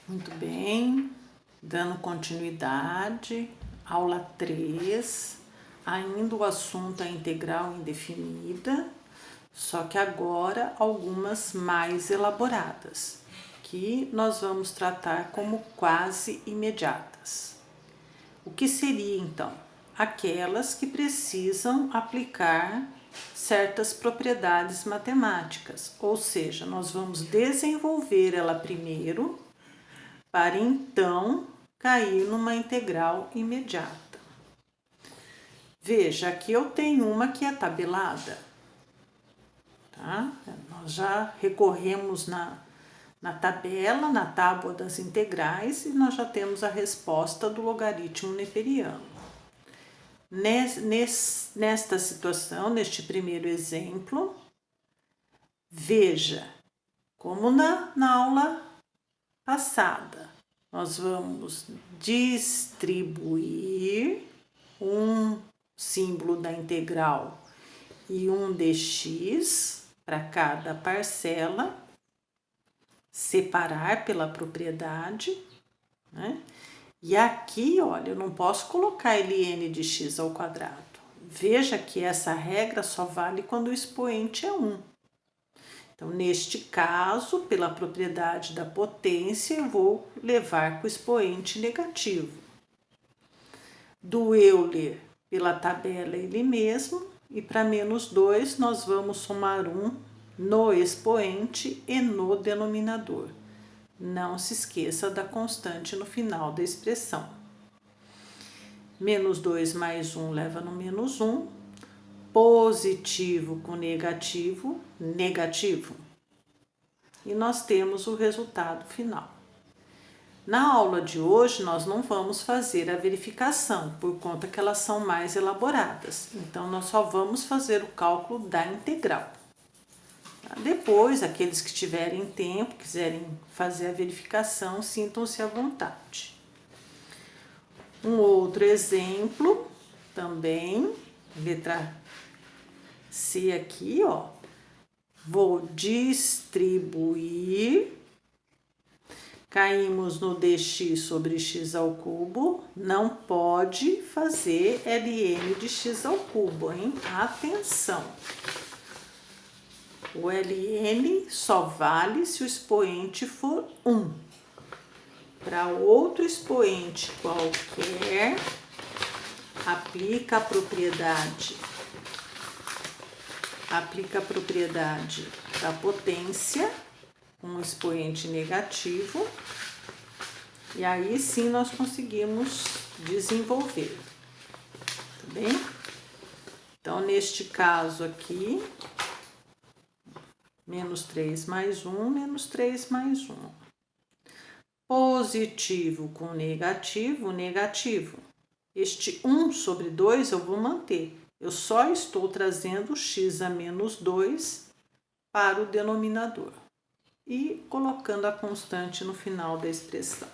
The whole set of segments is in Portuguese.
Muito bem, dando continuidade, aula 3, ainda o assunto é integral indefinida, só que agora algumas mais elaboradas, que nós vamos tratar como quase imediatas. O que seria então? Aquelas que precisam aplicar certas propriedades matemáticas, ou seja, nós vamos desenvolver ela primeiro para então cair numa integral imediata. Veja, aqui eu tenho uma que é tabelada, tá? Nós já recorremos na tabela, na tábua das integrais, e nós já temos a resposta do logaritmo neperiano. Nesta situação, neste primeiro exemplo, veja, como na aula passada, nós vamos distribuir um símbolo da integral e um dx para cada parcela, separar pela propriedade, né? E aqui, olha, eu não posso colocar ln de x ao quadrado. Veja que essa regra só vale quando o expoente é 1. Então, neste caso, pela propriedade da potência, eu vou levar para o expoente negativo. Do Euler, pela tabela ele mesmo, e para menos 2, nós vamos somar 1 no expoente e no denominador. Não se esqueça da constante no final da expressão. Menos 2 mais 1 leva no menos 1. Positivo com negativo, negativo. E nós temos o resultado final. Na aula de hoje, nós não vamos fazer a verificação, por conta que elas são mais elaboradas. Então, nós só vamos fazer o cálculo da integral. Depois, aqueles que tiverem tempo, quiserem fazer a verificação, sintam-se à vontade. Um outro exemplo, também, letra C aqui, ó. Vou distribuir, caímos no dx sobre x ao cubo, não pode fazer ln de x ao cubo, hein? Atenção! O ln só vale se o expoente for 1. Para outro expoente qualquer, aplica a propriedade da potência com um expoente negativo, e aí sim nós conseguimos desenvolver, tá bem? Então, neste caso aqui, menos 3 mais 1, menos 3 mais 1. Positivo com negativo, negativo. Este 1 sobre 2 eu vou manter. Eu só estou trazendo x a menos 2 para o denominador e colocando a constante no final da expressão.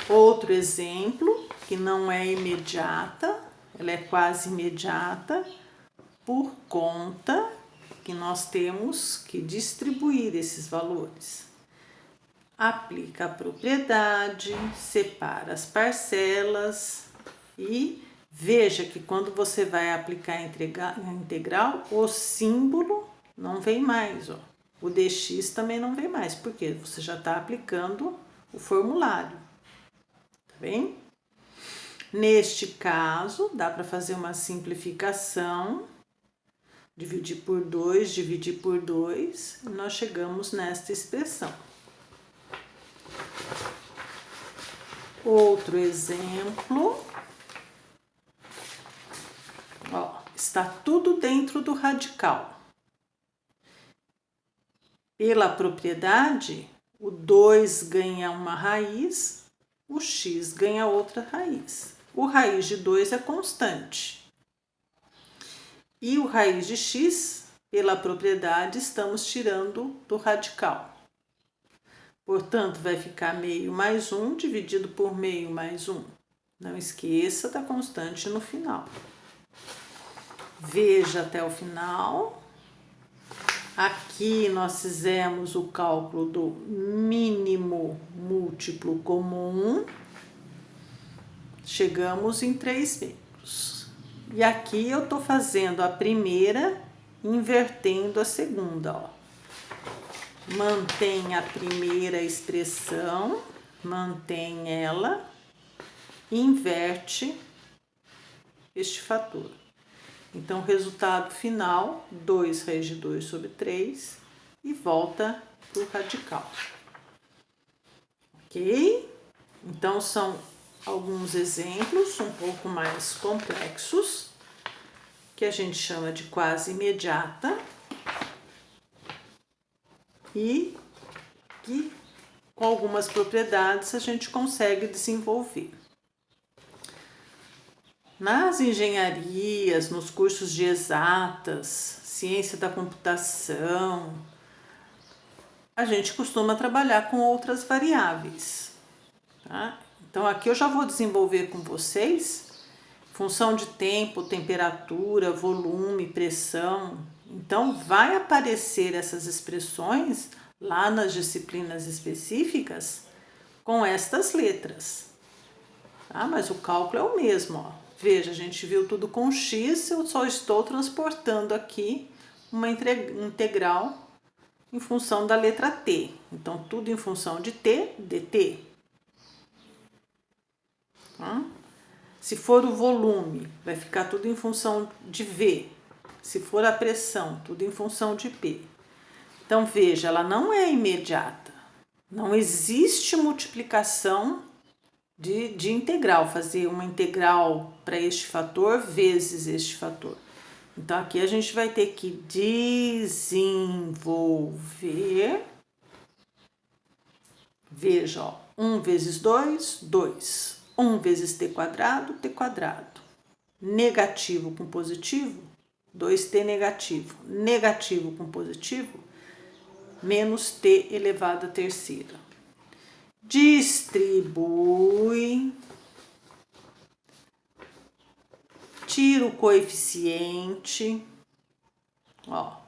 Outro exemplo, que não é imediata, ela é quase imediata, por conta que nós temos que distribuir esses valores. Aplica a propriedade, separa as parcelas e veja que quando você vai aplicar a integral, o símbolo não vem mais, ó. O dx também não vem mais, porque você já está aplicando o formulário, tá bem? Neste caso, dá para fazer uma simplificação, dividir por 2, e nós chegamos nesta expressão. Outro exemplo. Ó, está tudo dentro do radical. Pela propriedade, o 2 ganha uma raiz, o x ganha outra raiz. O raiz de 2 é constante. E o raiz de x, pela propriedade, estamos tirando do radical. Portanto, vai ficar meio mais 1 dividido por meio mais 1. Não esqueça da constante no final. Veja até o final. Aqui nós fizemos o cálculo do mínimo múltiplo comum. Chegamos em 3 membros. E aqui eu tô fazendo a primeira, invertendo a segunda, ó. Mantém a primeira expressão, mantém ela, inverte este fator. Então, resultado final, 2 raiz de 2 sobre 3 e volta para o radical. Ok? Então, são alguns exemplos um pouco mais complexos, que a gente chama de quase imediata, e que com algumas propriedades a gente consegue desenvolver. Nas engenharias, nos cursos de exatas, ciência da computação, a gente costuma trabalhar com outras variáveis, tá? Então, aqui eu já vou desenvolver com vocês função de tempo, temperatura, volume, pressão. Então, vai aparecer essas expressões lá nas disciplinas específicas com estas letras, tá? Mas o cálculo é o mesmo, ó. Veja, a gente viu tudo com x, eu só estou transportando aqui uma integral em função da letra t. Então, tudo em função de t, dt. Tá? Se for o volume, vai ficar tudo em função de v. Se for a pressão, tudo em função de p. Então, veja, ela não é imediata. Não existe multiplicação de integral, fazer uma integral para este fator vezes este fator. Então, aqui a gente vai ter que desenvolver. Veja, ó, 1 vezes 2, 2. 1 vezes t quadrado, t quadrado. Negativo com positivo, 2t negativo. Negativo com positivo, menos t elevado à terceira. Distribui, tira o coeficiente, ó,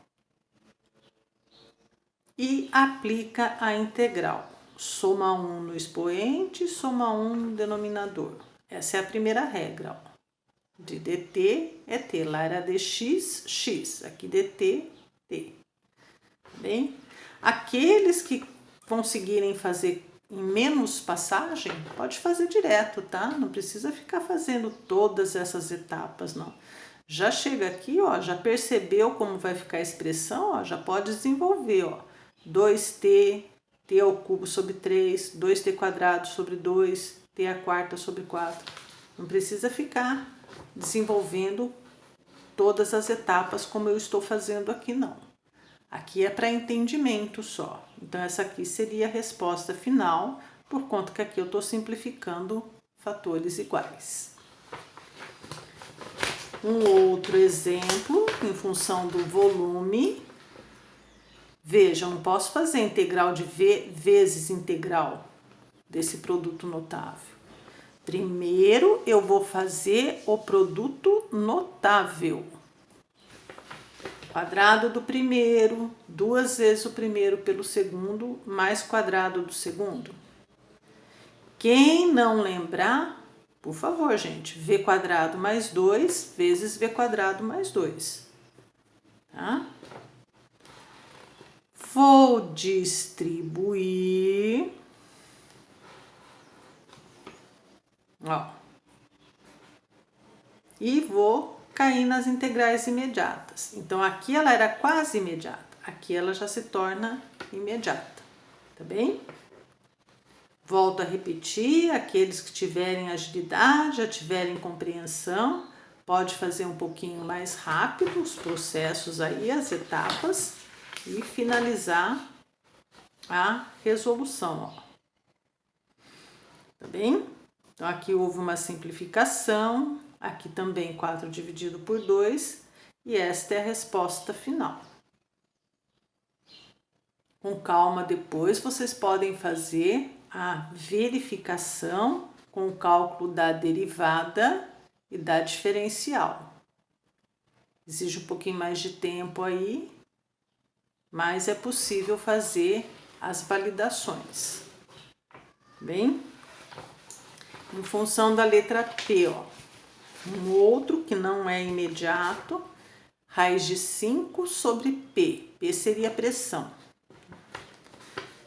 e aplica a integral. Soma 1 no expoente, soma 1 no denominador. Essa é a primeira regra, ó. De dt é t, lá era dx, x, aqui dt, t. Bem, aqueles que conseguirem fazer em menos passagem, pode fazer direto, tá? Não precisa ficar fazendo todas essas etapas, não. Já chega aqui, ó, já percebeu como vai ficar a expressão, ó, já pode desenvolver, ó. 2t, t ao cubo sobre 3, 2t quadrado sobre 2, t à quarta sobre 4. Não precisa ficar desenvolvendo todas as etapas como eu estou fazendo aqui, não. Aqui é para entendimento só. Então, essa aqui seria a resposta final, por conta que aqui eu estou simplificando fatores iguais. Um outro exemplo, em função do volume. Veja, eu não posso fazer integral de v vezes integral desse produto notável. Primeiro, eu vou fazer o produto notável. Quadrado do primeiro, 2 vezes o primeiro pelo segundo, mais quadrado do segundo. Quem não lembrar, por favor, gente, v quadrado mais 2 vezes v quadrado mais 2. Tá? Vou distribuir. Ó. E vou cair nas integrais imediatas. Então, aqui ela era quase imediata. Aqui ela já se torna imediata. Tá bem? Volto a repetir, aqueles que tiverem agilidade, já tiverem compreensão, pode fazer um pouquinho mais rápido os processos aí, as etapas, e finalizar a resolução, ó. Tá bem? Então, aqui houve uma simplificação, aqui também 4 dividido por 2, e esta é a resposta final. Com calma, depois vocês podem fazer a verificação com o cálculo da derivada e da diferencial. Exige um pouquinho mais de tempo aí, mais é possível fazer as validações. Bem, em função da letra P, ó, um outro que não é imediato, raiz de 5 sobre P. P seria a pressão.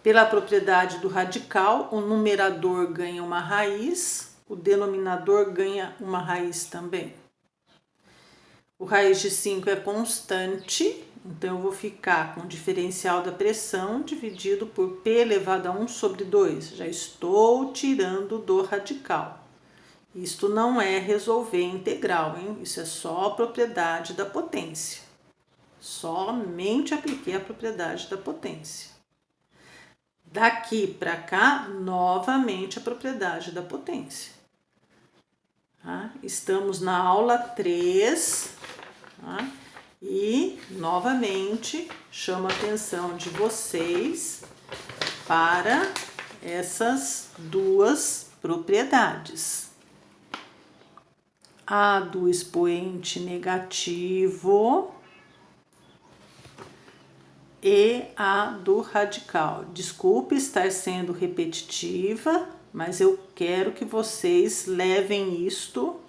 Pela propriedade do radical, o numerador ganha uma raiz, o denominador ganha uma raiz também. O raiz de 5 é constante, então eu vou ficar com o diferencial da pressão dividido por P elevado a 1 sobre 2. Já estou tirando do radical. Isto não é resolver integral, hein? Isso é só a propriedade da potência. Somente apliquei a propriedade da potência. Daqui para cá, novamente a propriedade da potência. Tá? Estamos na aula 3, tá? E novamente chamo a atenção de vocês para essas duas propriedades. A do expoente negativo e a do radical. Desculpe estar sendo repetitiva, mas eu quero que vocês levem isto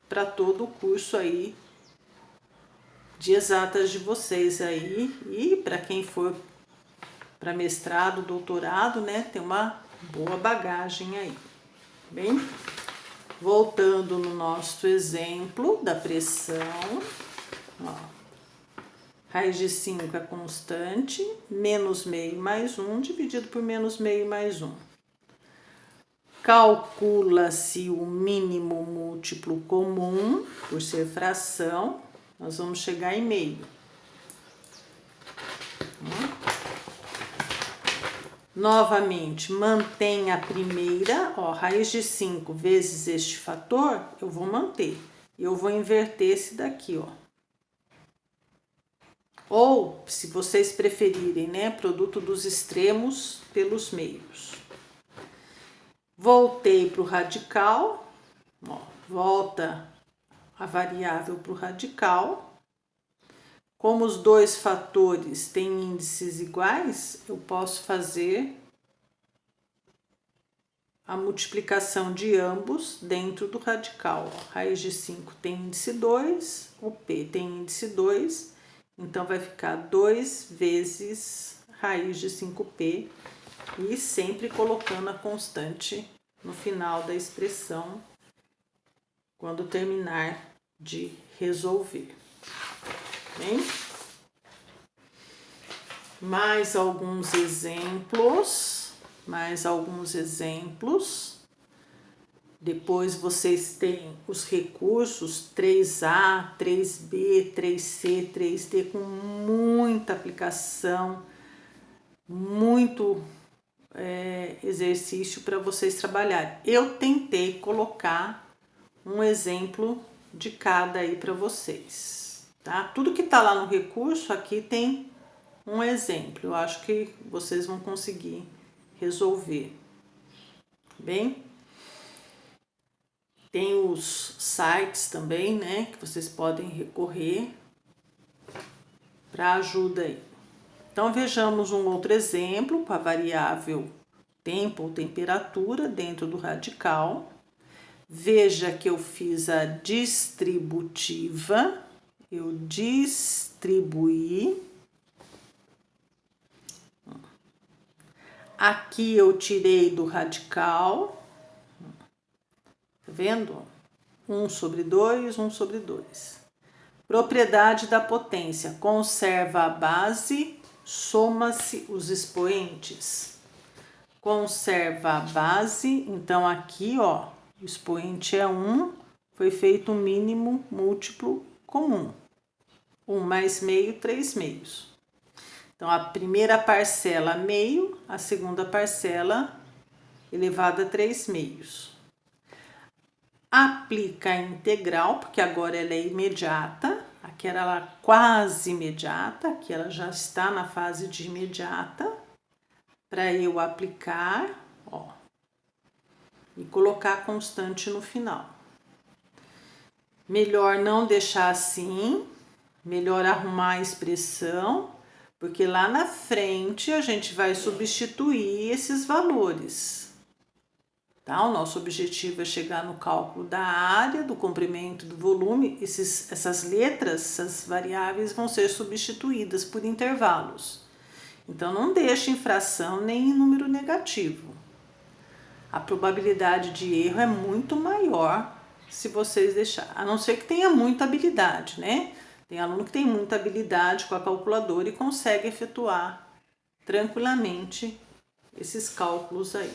para todo o curso aí de exatas de vocês aí, e para quem for para mestrado, doutorado, né, tem uma boa bagagem aí. Bem, voltando no nosso exemplo da pressão, ó, raiz de 5 é constante, menos meio mais 1 dividido por menos meio mais 1. Calcula-se o mínimo múltiplo comum, por ser fração, nós vamos chegar em meio. Novamente, mantém a primeira, ó, raiz de 5 vezes este fator, eu vou manter. Eu vou inverter esse daqui, ó. Ou, se vocês preferirem, né, produto dos extremos pelos meios. Voltei para o radical, ó, volta a variável para o radical. Como os dois fatores têm índices iguais, eu posso fazer a multiplicação de ambos dentro do radical. Raiz de 5 tem índice 2, o P tem índice 2, então vai ficar 2 vezes raiz de 5P, e sempre colocando a constante no final da expressão, quando terminar de resolver. Bem, mais alguns exemplos. Depois vocês têm os recursos 3A, 3B, 3C, 3D com muita aplicação, muito exercício para vocês trabalharem. Eu tentei colocar um exemplo de cada aí para vocês, tá? Tudo que tá lá no recurso aqui tem um exemplo. Eu acho que vocês vão conseguir resolver. Bem, tem os sites também, né, que vocês podem recorrer para ajuda aí. Então, vejamos um outro exemplo para a variável tempo ou temperatura dentro do radical. Veja que eu fiz a distributiva, eu distribuí. Aqui eu tirei do radical, tá vendo? 1 sobre 2, 1 sobre 2. Propriedade da potência, conserva a base, soma-se os expoentes. Conserva a base, então aqui, ó, o expoente é 1, foi feito um mínimo múltiplo comum. 1 mais meio, 3 meios. Então, a primeira parcela meio, a segunda parcela elevado a 3 meios. Aplica a integral, porque agora ela é imediata. Aqui era ela quase imediata, aqui ela já está na fase de imediata. Para eu aplicar, ó, e colocar a constante no final. Melhor não deixar assim, melhor arrumar a expressão, porque lá na frente a gente vai substituir esses valores. Tá? O nosso objetivo é chegar no cálculo da área, do comprimento, do volume. Essas letras, essas variáveis vão ser substituídas por intervalos. Então, não deixe em fração nem em número negativo. A probabilidade de erro é muito maior se vocês deixarem, a não ser que tenha muita habilidade, né? Tem aluno que tem muita habilidade com a calculadora e consegue efetuar tranquilamente esses cálculos aí.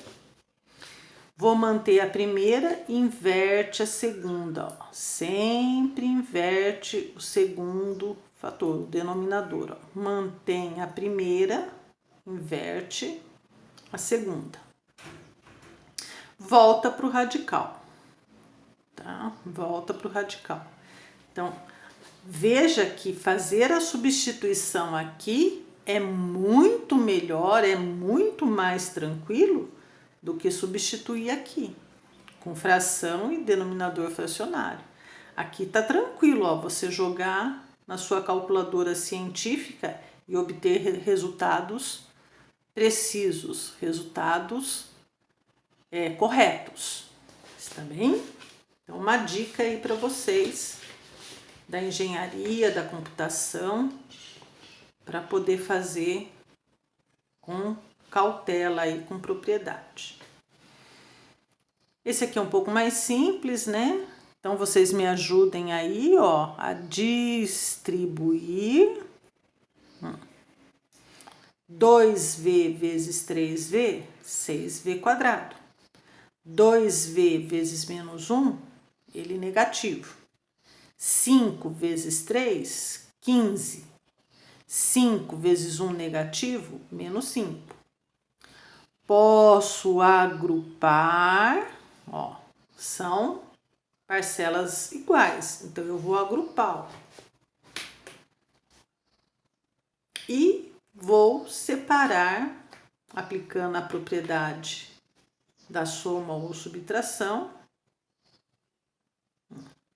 Vou manter a primeira, inverte a segunda, ó. Sempre inverte o segundo fator, o denominador, ó. Mantém a primeira, inverte a segunda. Volta para o radical, tá? Volta para o radical. Então, veja que fazer a substituição aqui é muito melhor, é muito mais tranquilo do que substituir aqui, com fração e denominador fracionário. Aqui tá tranquilo, ó, você jogar na sua calculadora científica e obter resultados precisos, resultados corretos. Está bem? Então, uma dica aí para vocês da engenharia, da computação, para poder fazer com cautela e com propriedade. Esse aqui é um pouco mais simples, né? Então, vocês me ajudem aí, ó, a distribuir 2v vezes 3v, 6v quadrado. 2v vezes menos 1, ele negativo. 5 vezes 3, 15. 5 vezes 1 negativo, menos 5. Posso agrupar, ó, são parcelas iguais, então eu vou agrupar, ó, e vou separar, aplicando a propriedade da soma ou subtração.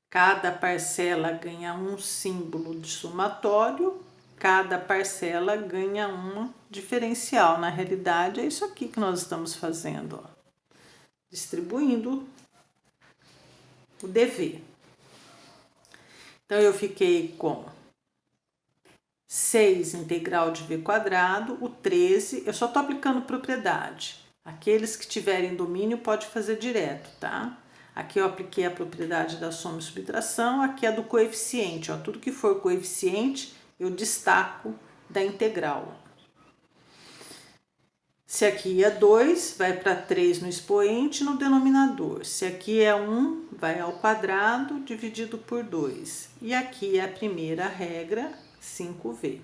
Cada parcela ganha um símbolo de somatório, cada parcela ganha uma diferencial. Na realidade, é isso aqui que nós estamos fazendo, ó, distribuindo o DV. Então, eu fiquei com 6 integral de v quadrado, o 13, eu só estou aplicando propriedade. Aqueles que tiverem domínio pode fazer direto, tá? Aqui eu apliquei a propriedade da soma e subtração, aqui é do coeficiente, ó, tudo que for coeficiente eu destaco da integral. Se aqui é 2, vai para 3 no expoente e no denominador. Se aqui é 1, vai ao quadrado dividido por 2. E aqui é a primeira regra, 5v.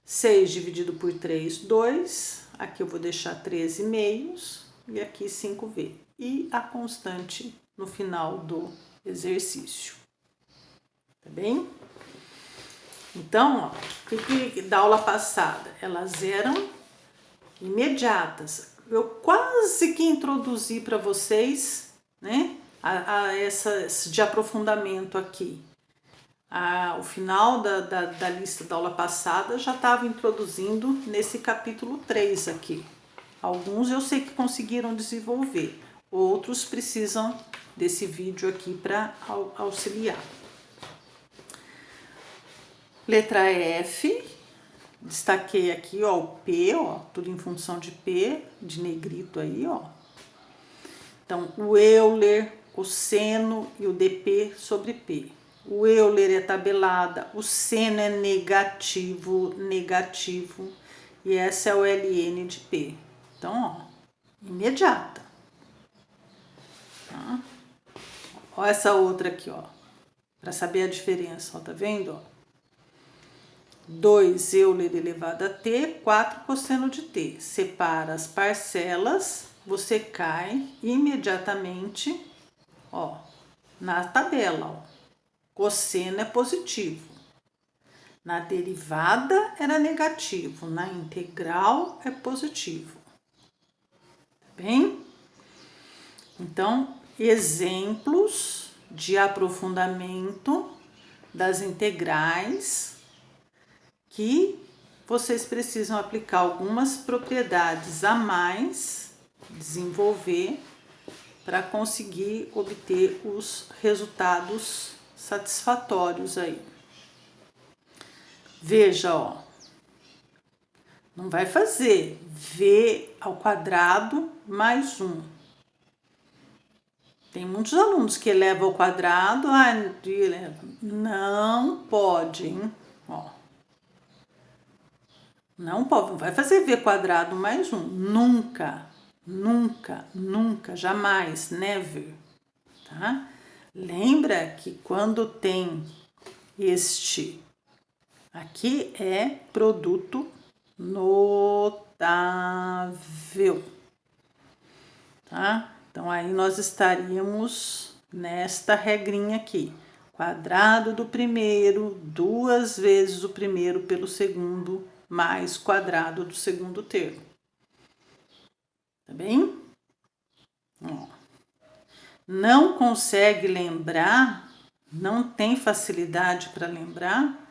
6 dividido por 3, 2. Aqui eu vou deixar 13 meios e aqui 5v. E a constante no final do exercício. Tá bem? Então, ó, o que da aula passada? Elas eram imediatas. Eu quase que introduzi para vocês, né, essas de aprofundamento aqui. O final da lista da aula passada já estava introduzindo nesse capítulo 3 aqui. Alguns eu sei que conseguiram desenvolver, outros precisam desse vídeo aqui para auxiliar. Letra F, destaquei aqui, ó, o P, ó, tudo em função de P, de negrito aí, ó. Então, o Euler, o seno e o dp sobre P. O Euler é tabelada, o seno é negativo, e essa é o ln de P. Então, ó, imediata. Tá? Ó essa outra aqui, ó, para saber a diferença, ó, tá vendo, ó? 2 Euler elevado a t, 4 cosseno de t. Separa as parcelas, você cai imediatamente, ó, na tabela, ó. Cosseno é positivo. Na derivada era negativo, na integral é positivo. Tá bem? Então, exemplos de aprofundamento das integrais que vocês precisam aplicar algumas propriedades a mais, desenvolver, para conseguir obter os resultados satisfatórios aí. Veja, ó, não vai fazer v ao quadrado mais 1. Tem muitos alunos que elevam ao quadrado, não pode, hein? Ó, não pode, não vai fazer v quadrado mais 1, nunca. Nunca, nunca, jamais, never, tá? Lembra que quando tem este aqui é produto notável, tá? Então, aí nós estaríamos nesta regrinha aqui. Quadrado do primeiro, 2 vezes o primeiro pelo segundo, mais quadrado do segundo termo. Tá bem? Ó. Não consegue lembrar, não tem facilidade para lembrar,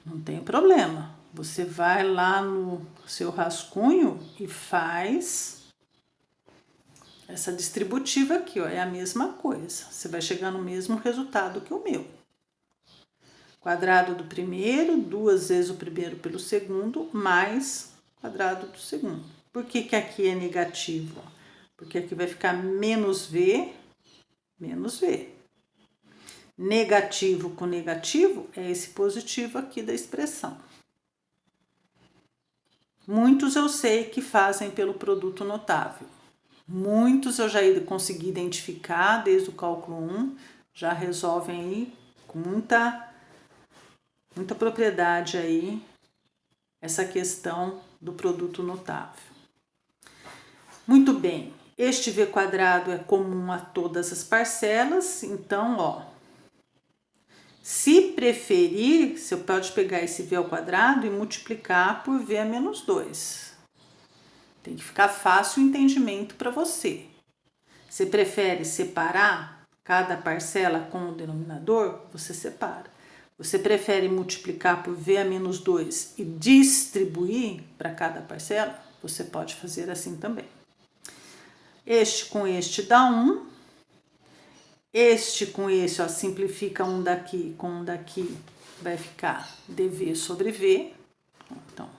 não tem problema. Você vai lá no seu rascunho e faz essa distributiva aqui, ó, é a mesma coisa. Você vai chegar no mesmo resultado que o meu. Quadrado do primeiro, 2 vezes o primeiro pelo segundo, mais quadrado do segundo. Por que que aqui é negativo? Porque aqui vai ficar menos v, menos v. Negativo com negativo é esse positivo aqui da expressão. Muitos eu sei que fazem pelo produto notável. Muitos eu já consegui identificar desde o cálculo 1, já resolvem aí com muita propriedade aí essa questão do produto notável. Muito bem, este v quadrado é comum a todas as parcelas, então, ó, se preferir, você pode pegar esse v ao quadrado e multiplicar por v a menos 2. Tem que ficar fácil o entendimento para você. Você prefere separar cada parcela com o denominador? Você separa. Você prefere multiplicar por v a menos 2 e distribuir para cada parcela? Você pode fazer assim também. Este com este dá 1. Este com esse, ó, simplifica um daqui com um daqui, vai ficar dv sobre v. Então,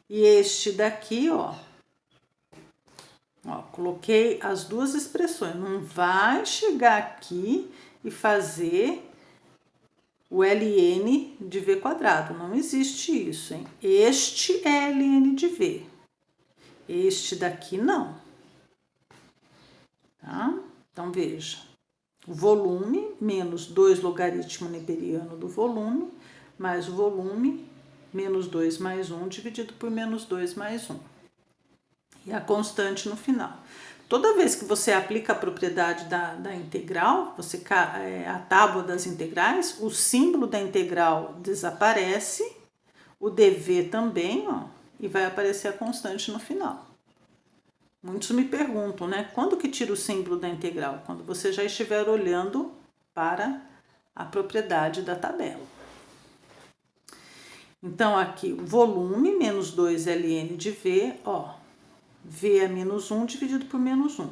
e este daqui, ó, coloquei as duas expressões. Não vai chegar aqui e fazer o ln de v quadrado. Não existe isso, hein? Este é ln de v. Este daqui não. Tá? Então, veja. O volume menos 2 logaritmo neperiano do volume, mais o volume menos 2 mais 1 dividido por menos 2 mais 1. E a constante no final. Toda vez que você aplica a propriedade da integral, a tábua das integrais, o símbolo da integral desaparece, o dv também, ó, e vai aparecer a constante no final. Muitos me perguntam, né? Quando que tira o símbolo da integral? Quando você já estiver olhando para a propriedade da tabela. Então, aqui, o volume menos 2 ln de v, ó, v é menos 1 dividido por menos 1.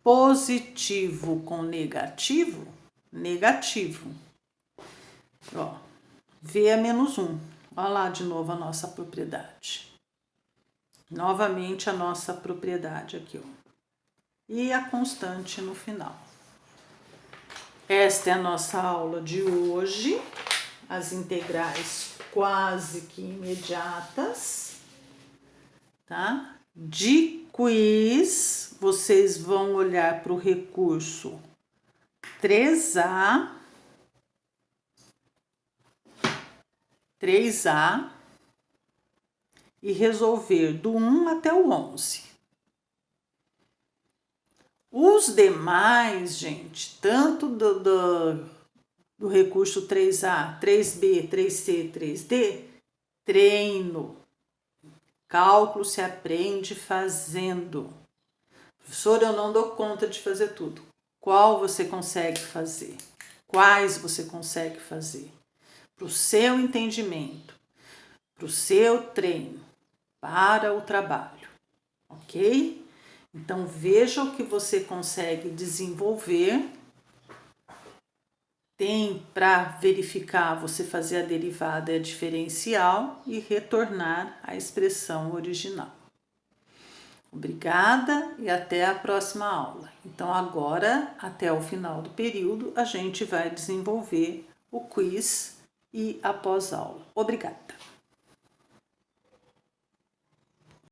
Positivo com negativo, negativo. Ó, v é menos 1. Olha lá de novo a nossa propriedade. Novamente a nossa propriedade aqui, ó. E a constante no final. Esta é a nossa aula de hoje. As integrais quase que imediatas, tá? De quiz, vocês vão olhar para o recurso 3A, e resolver do 1 até o 11. Os demais, gente, tanto do recurso 3A, 3B, 3C, 3D, treino. Cálculo se aprende fazendo. Professor, eu não dou conta de fazer tudo. Qual você consegue fazer? Quais você consegue fazer? Para o seu entendimento. para o seu treino, para o trabalho, ok? Então, veja o que você consegue desenvolver. Tem para verificar, você fazer a derivada e a diferencial e retornar à expressão original. Obrigada e até a próxima aula. Então, agora, até o final do período, a gente vai desenvolver o quiz e a pós-aula. Obrigada!